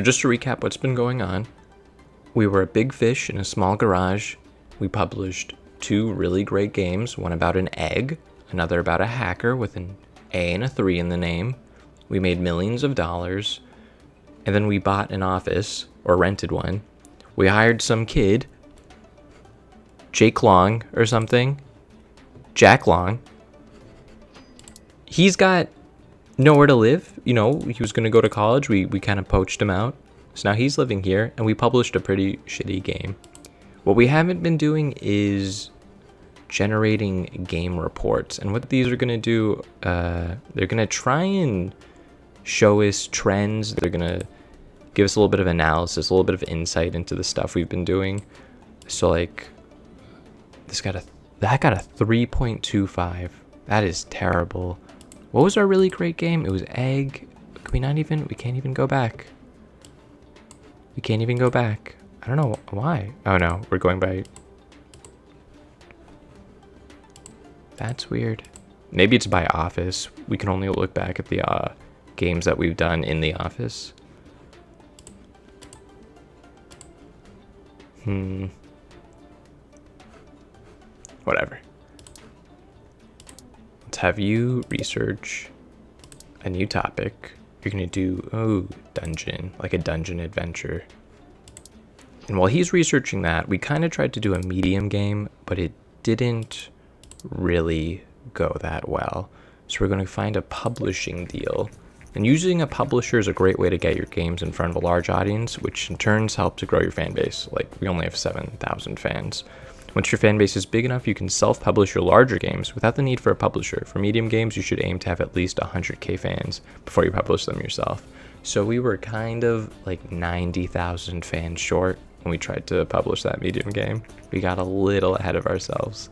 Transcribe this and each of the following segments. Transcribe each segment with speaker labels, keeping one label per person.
Speaker 1: just to recap what's been going on, we were a big fish in a small garage. We published 2 really great games, one about an egg, another about a hacker with an A and a 3 in the name. We made millions of dollars, and then we bought an office, or rented one. We hired some kid, Jake Long or something, Jack Long. He's got nowhere to live. You know, he was going to go to college. We kind of poached him out. So now he's living here, and we published a pretty shitty game. What we haven't been doing is generating game reports. And what these are going to do, they're going to try and show us trends. They're going to give us a little bit of analysis, a little bit of insight into the stuff we've been doing. So like, that got a 3.25. That is terrible. What was our really great game? It was Egg. We can't even go back. We can't even go back. I don't know why. Oh no, we're going by. That's weird. Maybe it's by office. We can only look back at the games that we've done in the office. Whatever. Let's have you research a new topic. You're gonna do, dungeon, like a dungeon adventure. And while he's researching that, we kind of tried to do a medium game, but it didn't really go that well. So we're gonna find a publishing deal. And using a publisher is a great way to get your games in front of a large audience, which in turn helps to grow your fan base. Like, we only have 7,000 fans. Once your fan base is big enough, you can self-publish your larger games without the need for a publisher. For medium games, you should aim to have at least 100K fans before you publish them yourself. So we were kind of like 90,000 fans short when we tried to publish that medium game. We got a little ahead of ourselves.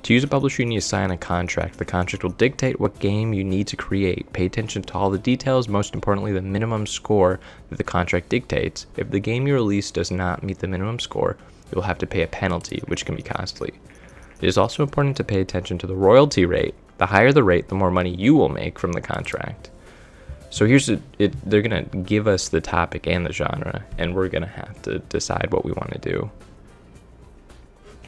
Speaker 1: To use a publisher, you need to sign a contract. The contract will dictate what game you need to create. Pay attention to all the details, most importantly, the minimum score that the contract dictates. If the game you release does not meet the minimum score, you'll have to pay a penalty, which can be costly. It is also important to pay attention to the royalty rate. The higher the rate, the more money you will make from the contract. So they're gonna give us the topic and the genre, and we're gonna have to decide what we want to do.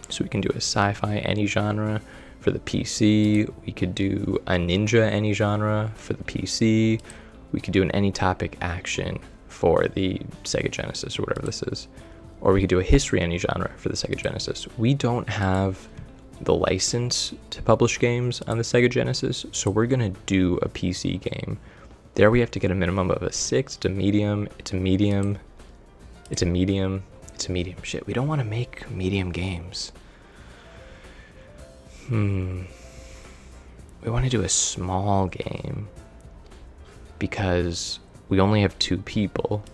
Speaker 1: So we can do a sci-fi any genre for the PC. We could do a ninja any genre for the PC. We could do an any topic action for the Sega Genesis or whatever this is. Or we could do a history any genre for the Sega Genesis. We don't have the license to publish games on the Sega Genesis, so we're gonna do a PC game. There we have to get a minimum of a 6. It's a medium. It's a medium. It's a medium. It's a medium. Shit, we don't want to make medium games. We want to do a small game because we only have 2 people.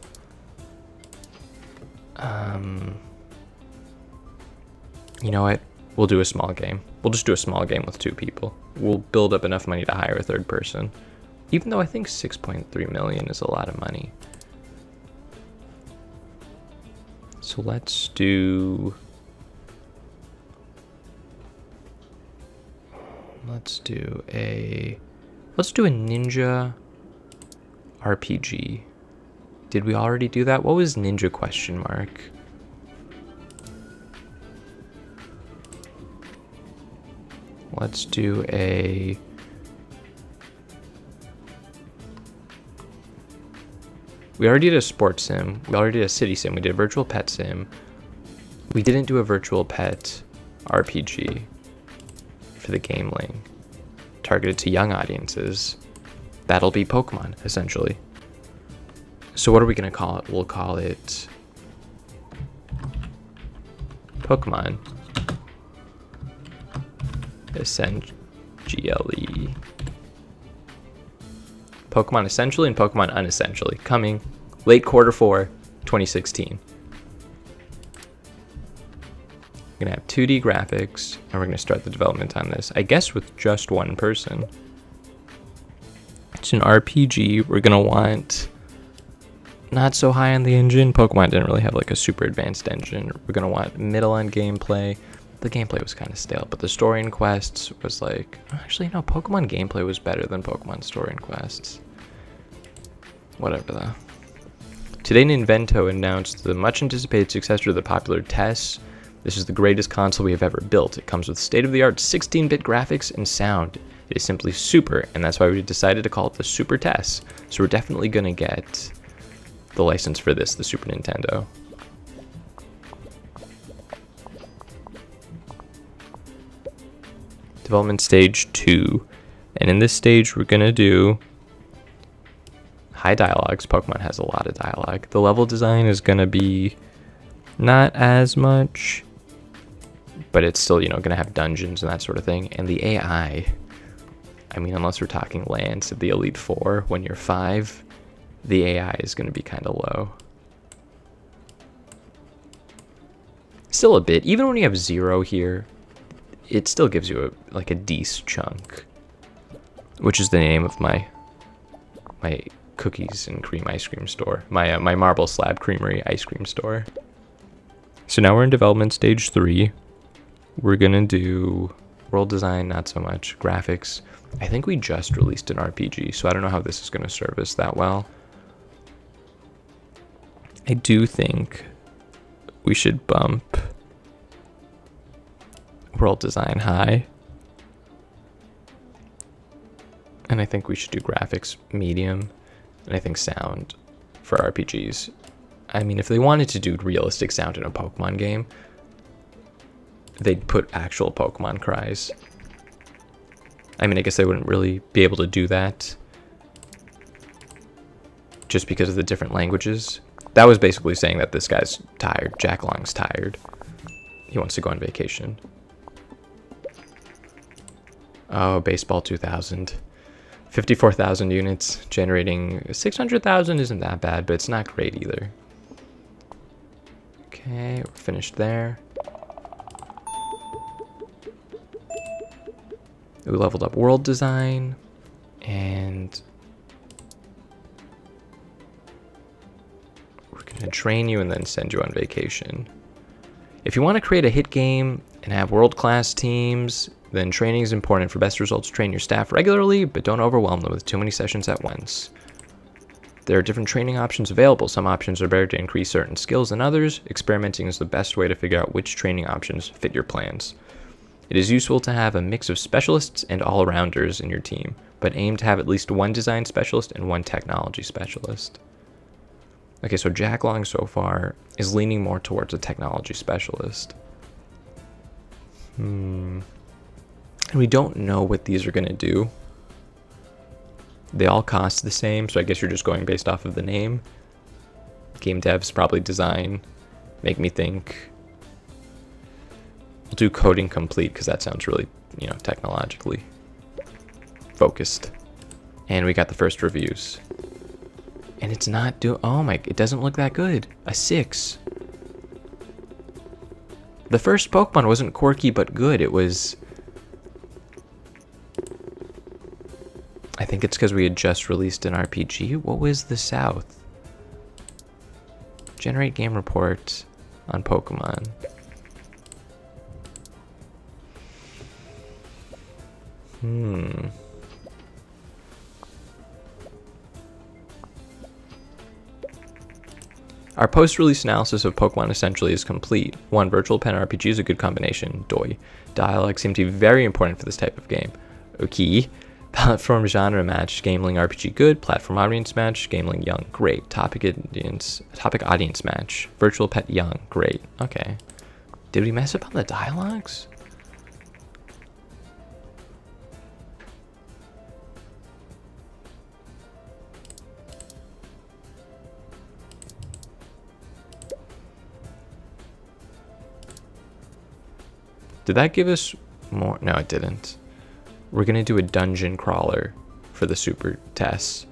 Speaker 1: You know what? We'll do a small game. We'll just do a small game with 2 people. We'll build up enough money to hire a 3rd person. Even though I think 6.3 million is a lot of money. So let's do a ninja RPG. Did we already do that? What was ninja question mark? Let's do a we already did a sports sim. We already did a city sim. We did a virtual pet sim. We didn't do a virtual pet RPG for the Gameling, targeted to young audiences. That'll be Pokemon, essentially. So what are we going to call it? We'll call it Pokemon Essentially. Pokemon Essentially and Pokemon Unessentially, coming late Q4 2016. We're gonna have 2D graphics, and we're gonna start the development on this, I guess with just 1 person. It's an RPG. We're gonna want not so high on the engine. Pokemon didn't really have like a super advanced engine. We're gonna want middle on gameplay. The gameplay was kind of stale, but the story and quests was like, actually no, Pokemon gameplay was better than Pokemon story and quests. Whatever though. Today, Nintendo announced the much-anticipated successor to the popular TES. This is the greatest console we have ever built. It comes with state-of-the-art 16-bit graphics and sound. It is simply super, and that's why we decided to call it the Super TES. So we're definitely going to get the license for this, the Super Nintendo. Development stage 2. And in this stage, we're going to do high dialogues. Pokemon has a lot of dialogue. The level design is going to be not as much, but it's still, you know, going to have dungeons and that sort of thing. And the AI, I mean, unless we're talking lands at the Elite Four, when you're 5, the AI is going to be kind of low. Still a bit. Even when you have 0 here, it still gives you like a decent chunk, which is the name of my cookies and cream ice cream store, my marble slab creamery ice cream store. So now we're in development stage 3. We're gonna do world design, not so much. Graphics, I think we just released an RPG, so I don't know how this is gonna service that well. I do think we should bump world design high. And I think we should do graphics medium. And I think sound for RPGs. I mean, if they wanted to do realistic sound in a Pokemon game, they'd put actual Pokemon cries. I mean, I guess they wouldn't really be able to do that just because of the different languages. That was basically saying that this guy's tired. Jack Long's tired. He wants to go on vacation. Oh, Baseball 2000. 54,000 units, generating 600,000 isn't that bad, but it's not great either. Okay, we're finished there. We leveled up world design, and we're gonna train you and then send you on vacation. If you want to create a hit game and have world-class teams, then training is important. For best results, train your staff regularly, but don't overwhelm them with too many sessions at once. There are different training options available. Some options are better to increase certain skills than others. Experimenting is the best way to figure out which training options fit your plans. It is useful to have a mix of specialists and all-arounders in your team, but aim to have at least one design specialist and one technology specialist. Okay, so Jack Long so far is leaning more towards a technology specialist. And we don't know what these are going to do. They all cost the same, so I guess you're just going based off of the name. Game devs probably design, make me think. We'll do coding complete because that sounds really, you know, technologically focused. And we got the first reviews. And it's not oh my, it doesn't look that good. A 6. The first Pokemon wasn't quirky but good. It was, I think it's because we had just released an RPG. What was the South? Generate game report on Pokemon. Our post-release analysis of Pokemon essentially is complete. 1. Virtual pen RPG is a good combination. Doi. Dialogue seem to be very important for this type of game. Okay. Platform genre match, Gameling RPG good. Platform audience match, Gameling young, great. Topic audience match, Virtual pet young, great. Okay. Did we mess up on the dialogues? Did that give us more? No, it didn't. We're going to do a dungeon crawler for the super tests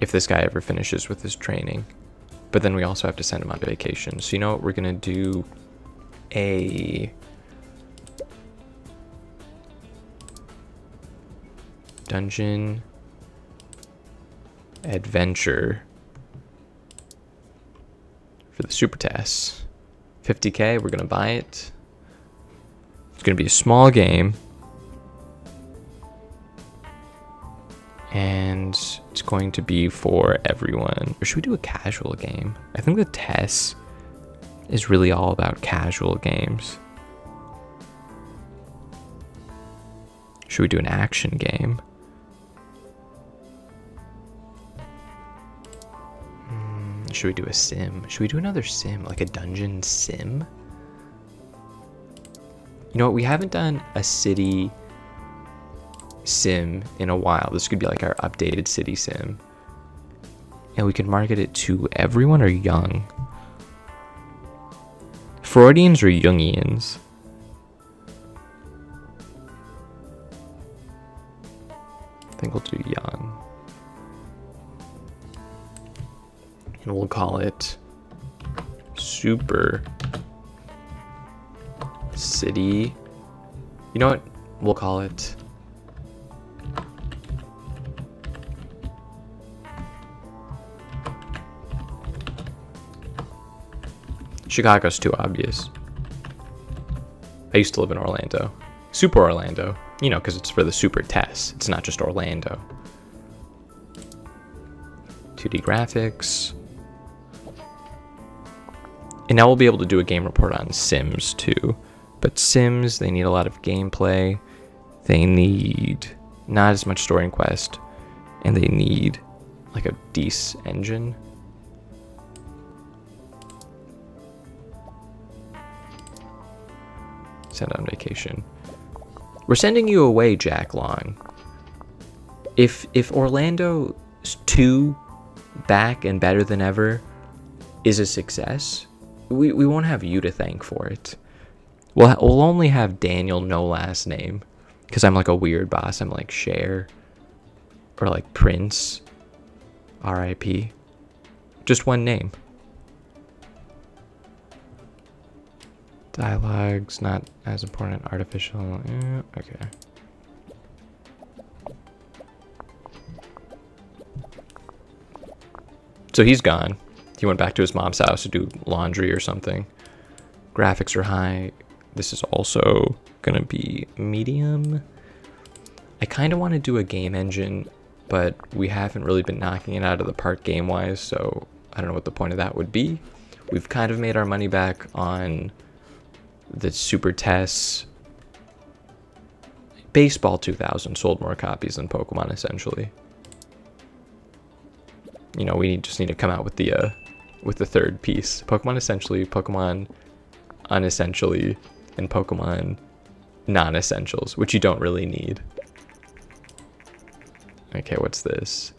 Speaker 1: if this guy ever finishes with his training. But then we also have to send him on vacation. So you know what? We're going to do a dungeon adventure for the super tests. 50K, we're going to buy it. It's going to be a small game. And it's going to be for everyone. Or should we do a casual game? I think the test is really all about casual games. Should we do an action game? Should we do a sim? Should we do another sim, like a dungeon sim? You know what, we haven't done a city sim in a while. This could be like our updated city sim. And we could market it to everyone or young. Freudians or Jungians? I think we'll do young. And we'll call it Super City. You know what? We'll call it Chicago's too obvious. I used to live in Orlando. Super Orlando. You know, because it's for the super tests. It's not just Orlando. 2D graphics. And now we'll be able to do a game report on Sims too. But Sims, they need a lot of gameplay. They need not as much story and quest. And they need like a decent engine. Send on vacation. We're sending you away, Jack Long. If Orlando's 2 back and better than ever is a success, we won't have you to thank for it. We'll only have Daniel, no last name, because I'm like a weird boss. I'm like Cher or like Prince, R.I.P. Just one name. Dialogues not as important. Artificial. Okay. So he's gone. He went back to his mom's house to do laundry or something. Graphics are high. This is also gonna be medium. I kind of want to do a game engine, but we haven't really been knocking it out of the park game-wise, so I don't know what the point of that would be. We've kind of made our money back on the super tests. Baseball 2000 sold more copies than Pokemon, essentially. You know, we just need to come out with the third piece. Pokemon Essentially, Pokemon Unessentially, and Pokemon Non-Essentials, which you don't really need. Okay, what's this?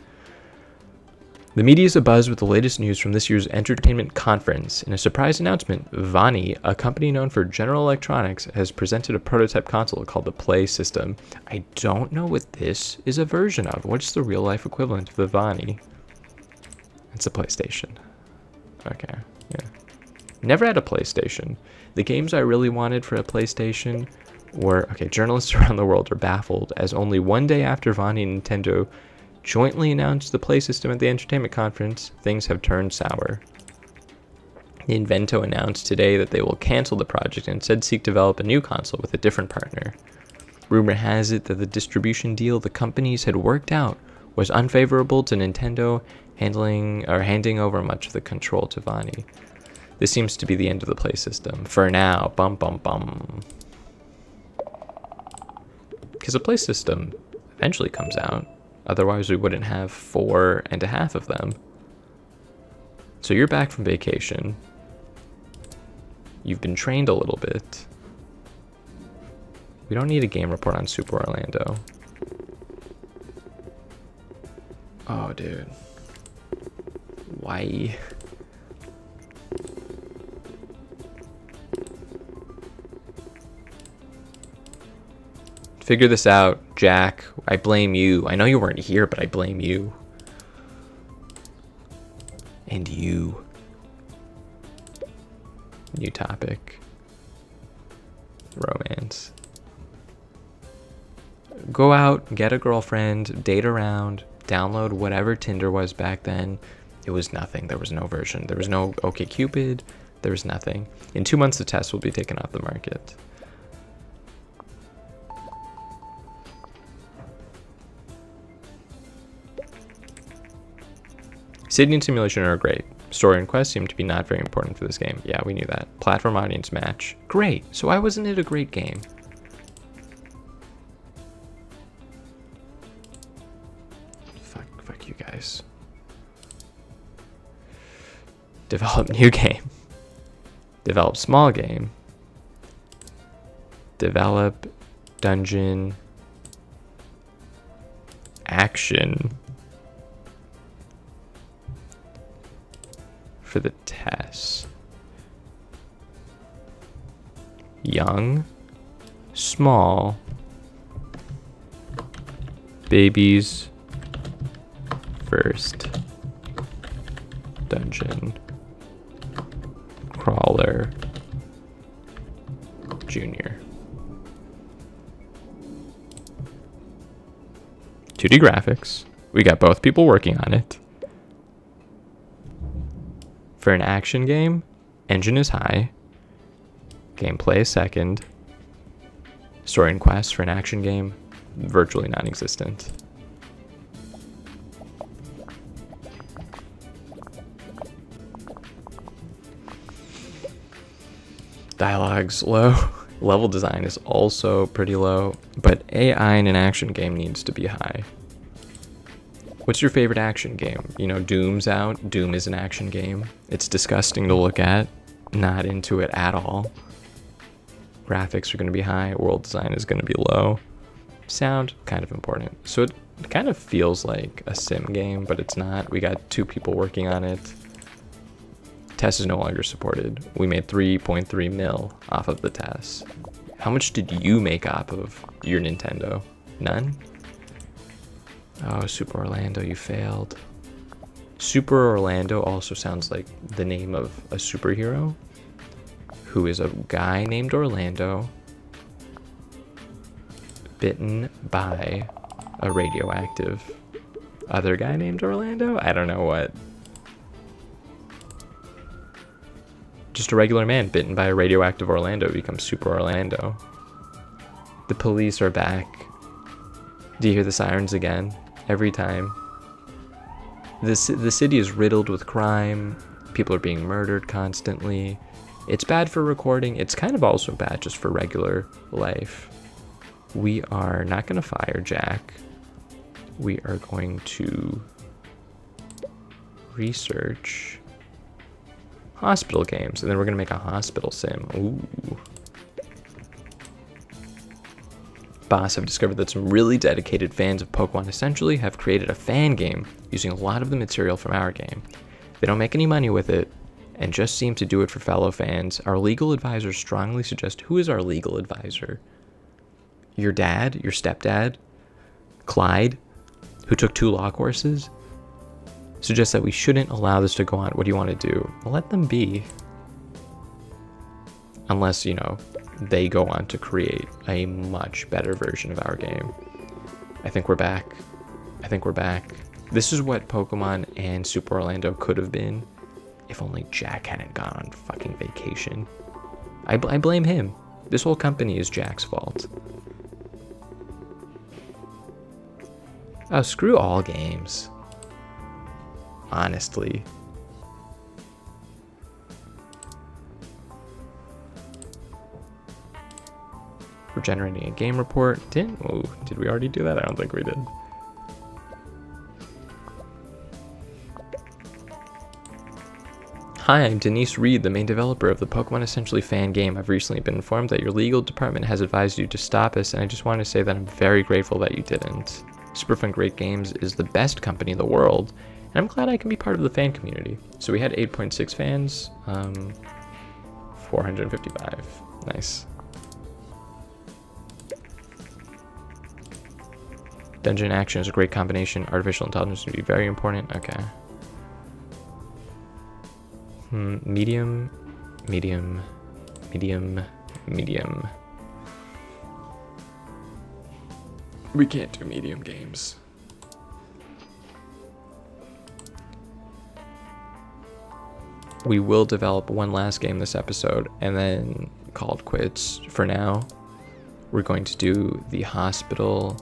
Speaker 1: The media is abuzz with the latest news from this year's entertainment conference. In a surprise announcement, Vani, a company known for General Electronics, has presented a prototype console called the Play System. I don't know what this is a version of. What's the real-life equivalent of the Vani? It's a PlayStation. Okay, yeah. Never had a PlayStation. The games I really wanted for a PlayStation were... Okay, journalists around the world are baffled as only one day after Vani and Nintendo jointly announced the Play System at the entertainment conference, things have turned sour. Invento announced today that they will cancel the project and instead seek to develop a new console with a different partner. Rumor has it that the distribution deal the companies had worked out was unfavorable to Nintendo, handing over much of the control to Vani. This seems to be the end of the Play System. For now, bum bum bum. Because the Play System eventually comes out. Otherwise, we wouldn't have 4.5 of them. So you're back from vacation. You've been trained a little bit. We don't need a game report on Super Orlando. Oh, dude. Why? Figure this out, Jack. I blame you. I know you weren't here, but I blame you. And you. New topic. Romance. Go out, get a girlfriend, date around, download whatever Tinder was back then. It was nothing. There was no version. There was no OkCupid. There was nothing. In 2 months, the test will be taken off the market. City and simulation are great. Story and quest seem to be not very important for this game. Yeah, we knew that. Platform audience match. Great. So why wasn't it a great game? Fuck you guys. Develop new game. Develop small game. Develop dungeon action for the test. Young, small, babies first, dungeon crawler, junior. 2D graphics. We got both people working on it. For an action game, engine is high. Gameplay is second. Story and quest for an action game, virtually non-existent. Dialogue's low. Level design is also pretty low, but AI in an action game needs to be high. What's your favorite action game? You know, Doom's out. Doom is an action game. It's disgusting to look at. Not into it at all. Graphics are going to be high. World design is going to be low. Sound, kind of important. So it kind of feels like a sim game, but it's not. We got 2 people working on it. TES is no longer supported. We made 3.3 mil off of the TES. How much did you make off of your Nintendo? None? Oh, Super Orlando, you failed. Super Orlando also sounds like the name of a superhero who is a guy named Orlando bitten by a radioactive other guy named Orlando? I don't know what. Just a regular man bitten by a radioactive Orlando becomes Super Orlando. The police are back. Do you hear the sirens again? Every time. The city is riddled with crime. People are being murdered constantly. It's bad for recording. It's kind of also bad just for regular life. We are not going to fire Jack. We are going to research hospital games, and then we're going to make a hospital sim. Ooh. Boss have discovered that some really dedicated fans of Pokemon essentially have created a fan game using a lot of the material from our game. They don't make any money with it and just seem to do it for fellow fans. Our legal advisors strongly suggest— who is our legal advisor? Your dad? Your stepdad? Clyde, who took 2 law courses? Suggests that we shouldn't allow this to go on. What do you want to do? Let them be. Unless, you know, they go on to create a much better version of our game. I think we're back. I think we're back. This is what Pokemon and Super Orlando could have been if only Jack hadn't gone on fucking vacation. I blame him. This whole company is Jack's fault. Oh, screw all games. Honestly. We're generating a game report. Did we already do that? I don't think we did. Hi, I'm Denise Reed, the main developer of the Pokemon Essentially fan game. I've recently been informed that your legal department has advised you to stop us, and I just want to say that I'm very grateful that you didn't. Superfungreat Games is the best company in the world, and I'm glad I can be part of the fan community. So we had 8.6 fans, 455. Nice. Dungeon action is a great combination. Artificial intelligence would be very important. Okay. Medium, medium, medium, medium. We can't do medium games. We will develop one last game this episode and then call it quits. For now, we're going to do the hospital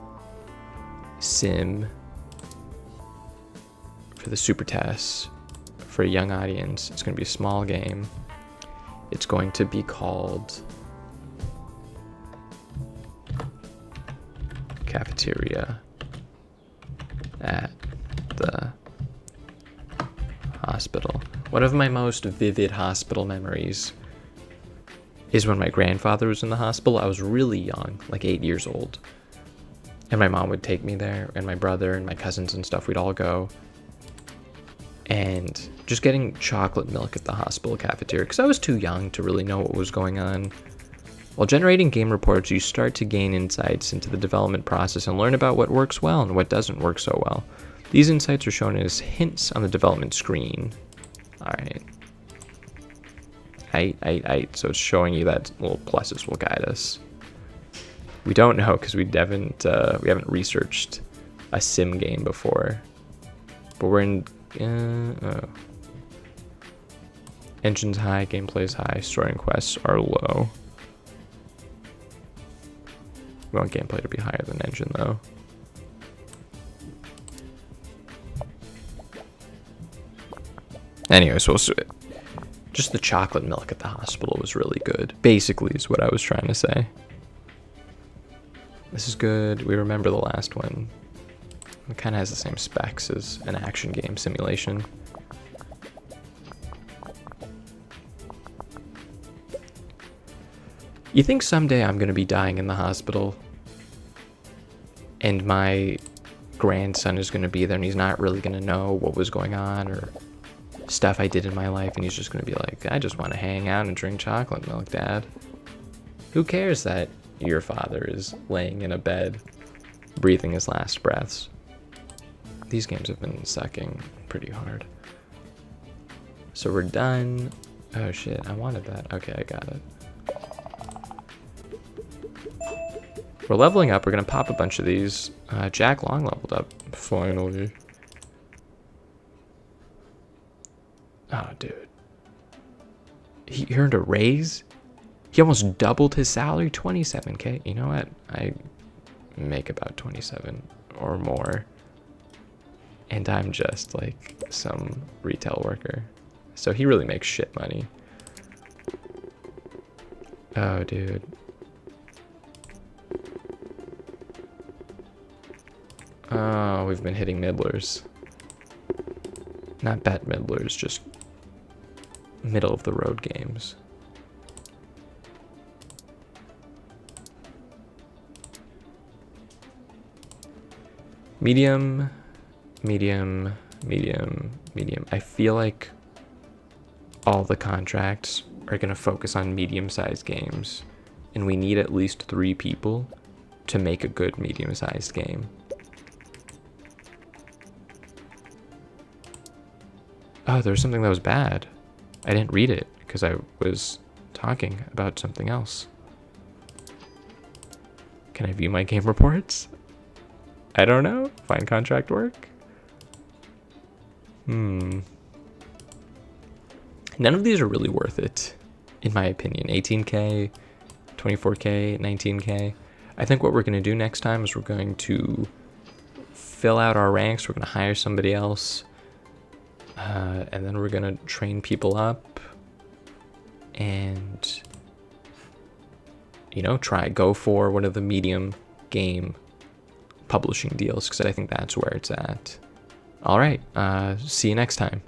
Speaker 1: sim for the super tests for a young audience. It's going to be a small game. It's going to be called Cafeteria at the Hospital. One of my most vivid hospital memories is when my grandfather was in the hospital. I was really young, like 8 years old. And my mom would take me there, and my brother and my cousins and stuff, we'd all go. And just getting chocolate milk at the hospital cafeteria, because I was too young to really know what was going on. While generating game reports, you start to gain insights into the development process and learn about what works well and what doesn't work so well. These insights are shown as hints on the development screen. Alright. So it's showing you that little pluses will guide us. We don't know because we haven't researched a sim game before. But we're in engine's high, gameplay's high, story and quests are low. We want gameplay to be higher than engine though. Anyway, so just the chocolate milk at the hospital was really good. Basically is what I was trying to say. This is good. We remember the last one. It kind of has the same specs as an action game simulation. You think someday I'm going to be dying in the hospital and my grandson is going to be there and he's not really going to know what was going on or stuff I did in my life, and he's just going to be like, I just want to hang out and drink chocolate milk, Dad. Who cares that your father is laying in a bed breathing his last breaths? These games have been sucking pretty hard. So we're done. Oh shit, I wanted that. Okay, I got it. We're leveling up. We're gonna pop a bunch of these. Jack Long leveled up, finally. Oh, dude. He earned a raise? He almost doubled his salary, 27K. You know what? I make about 27 or more. And I'm just like some retail worker. So he really makes shit money. Oh, dude. Oh, we've been hitting middlers. Not bad middlers, just middle of the road games. Medium, medium, medium, medium. I feel like all the contracts are going to focus on medium-sized games, and we need at least 3 people to make a good medium-sized game. Oh, there was something that was bad. I didn't read it because I was talking about something else. Can I view my game reports? I don't know. Find contract work? None of these are really worth it, in my opinion. 18K, 24K, 19K. I think what we're going to do next time is we're going to fill out our ranks. We're going to hire somebody else. And then we're going to train people up. And, you know, go for one of the medium game publishing deals, because I think that's where it's at. All right. See you next time.